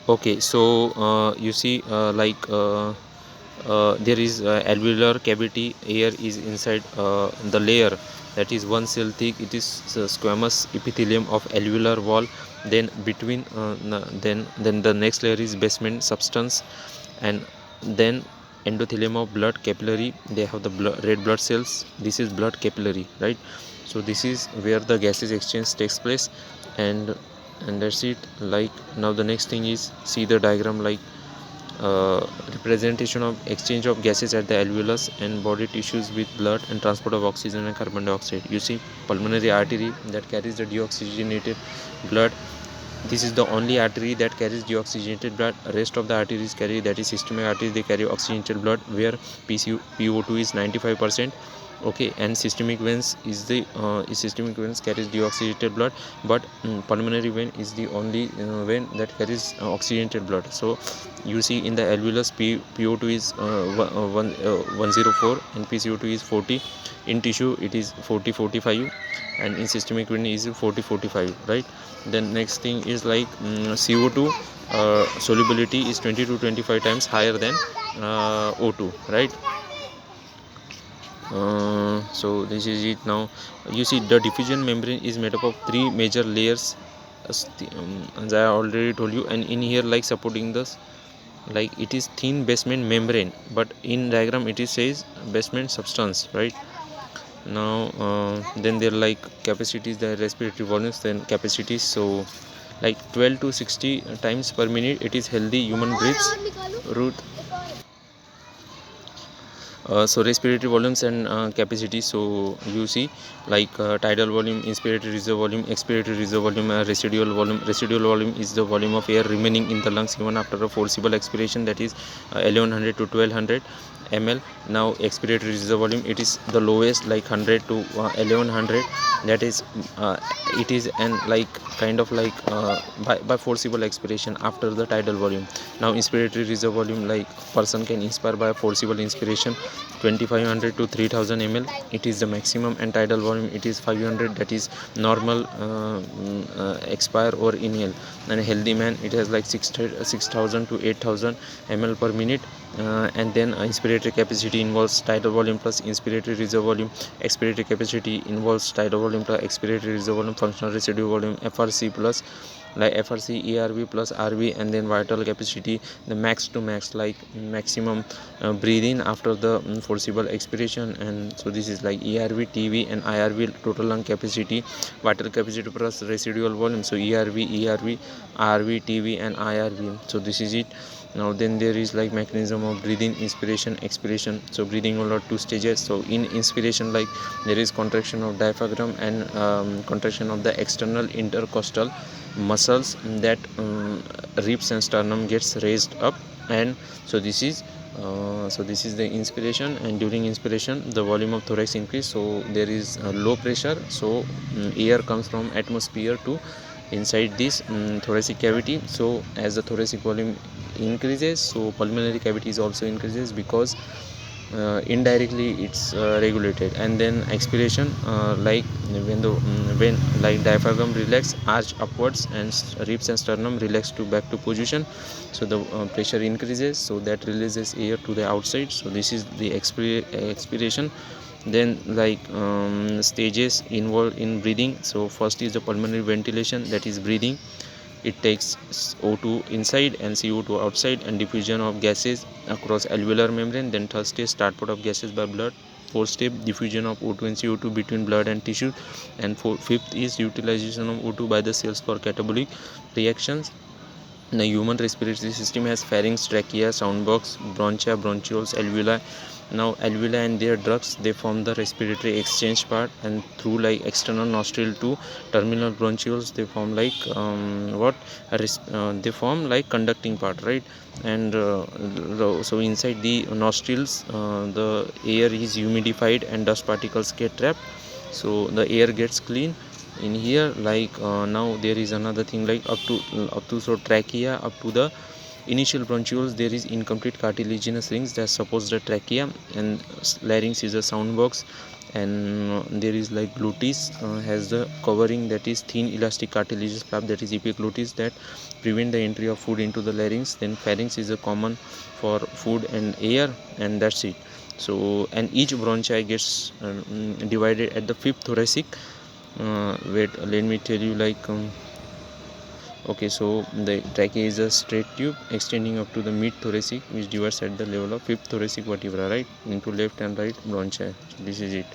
Okay, so you see, there is alveolar cavity. Air is inside the layer that is one cell thick. It is squamous epithelium of alveolar wall. Then between then the next layer is basement substance, and then endothelium of blood capillary. They have the red blood cells. This is blood capillary, right? So this is where the gases exchange takes place, and that's it. Like, now the next thing is, see the diagram, like representation of exchange of gases at the alveolus and body tissues with blood and transport of oxygen and carbon dioxide. You see pulmonary artery that carries the deoxygenated blood. This is the only artery that carries deoxygenated blood. Rest of the arteries carry, that is systemic arteries, they carry oxygenated blood, where PO2 is 95%. Okay, and systemic veins is the systemic veins carries deoxygenated blood, but pulmonary vein is the only vein that carries oxygenated blood. So you see in the alveolus, PO2 is 104 and PCO2 is 40. In tissue it is 40-45, and in systemic vein is 40-45, right? Then next thing is like CO2 solubility is 20 to 25 times higher than O2, right? So this is it. Now you see the diffusion membrane is made up of three major layers, as I already told you, and in here, like supporting this, like it is thin basement membrane, but in diagram it is says basement substance, right? Now then there are like capacities, the respiratory volumes, then capacities. So like 12 to 60 times per minute it is healthy human breathes root. So respiratory volumes and capacity. So you see, like tidal volume, inspiratory reserve volume, expiratory reserve volume, residual volume. Residual volume is the volume of air remaining in the lungs even after a forcible expiration, that is 1100 to 1200 ml. Now expiratory reserve volume, it is the lowest, like 100 to 1100, that is it is an like kind of like by forcible expiration after the tidal volume. Now inspiratory reserve volume, like person can inspire by forcible inspiration 2500 to 3000 ml, it is the maximum, and tidal volume it is 500, that is normal expire or inhale. And a healthy man, it has like 6000 to 8000 ml per minute. And then inspiratory capacity involves tidal volume plus inspiratory reserve volume. Expiratory capacity involves tidal volume plus expiratory reserve volume. Functional residue volume, FRC plus, like FRC, ERV plus RV. And then vital capacity, the max to max, like maximum breathe in after the forcible expiration. And so this is like ERV, TV and IRV, total lung capacity, vital capacity plus residual volume. So ERV, RV, TV and IRV. So this is it. Now then there is like mechanism of breathing, inspiration, expiration. So breathing will have two stages. So in inspiration, like there is contraction of diaphragm and contraction of the external intercostal muscles, that ribs and sternum gets raised up. And so this is the inspiration. And during inspiration the volume of thorax increase, so there is low pressure. So air comes from atmosphere to inside this thoracic cavity. So as the thoracic volume increases, so pulmonary cavity is also increases, because indirectly it's regulated. And then expiration, like when like diaphragm relax, arch upwards, and ribs and sternum relax to back to position, so the pressure increases, so that releases air to the outside. So this is the expiration. Then like stages involved in breathing. So first is the pulmonary ventilation, that is breathing. It takes O2 inside and CO2 outside, and diffusion of gases across alveolar membrane. Then third stage, transport of gases by blood. Fourth step, diffusion of O2 and CO2 between blood and tissue. And fifth is utilization of O2 by the cells for catabolic reactions. The human respiratory system has pharynx, trachea, soundbox, bronchia, bronchioles, alveoli. Now alveoli and their ducts, they form the respiratory exchange part, and through like external nostril to terminal bronchioles, they form like they form like conducting part, right? And so inside the nostrils, the air is humidified and dust particles get trapped, so the air gets clean in here. Like now there is another thing, like up to so trachea, up to the initial bronchioles, there is incomplete cartilaginous rings that supports the trachea, and larynx is a sound box. and there is like gluteus has the covering that is thin elastic cartilaginous flap, that is epigluteus, that prevent the entry of food into the larynx. Then pharynx is a common for food and air, and that's it. So and each bronchi gets divided at the fifth thoracic. Wait, let me tell you like okay, so the trachea is a straight tube extending up to the mid thoracic, which divides at the level of fifth thoracic vertebra, right, into left and right bronchi. So this is it.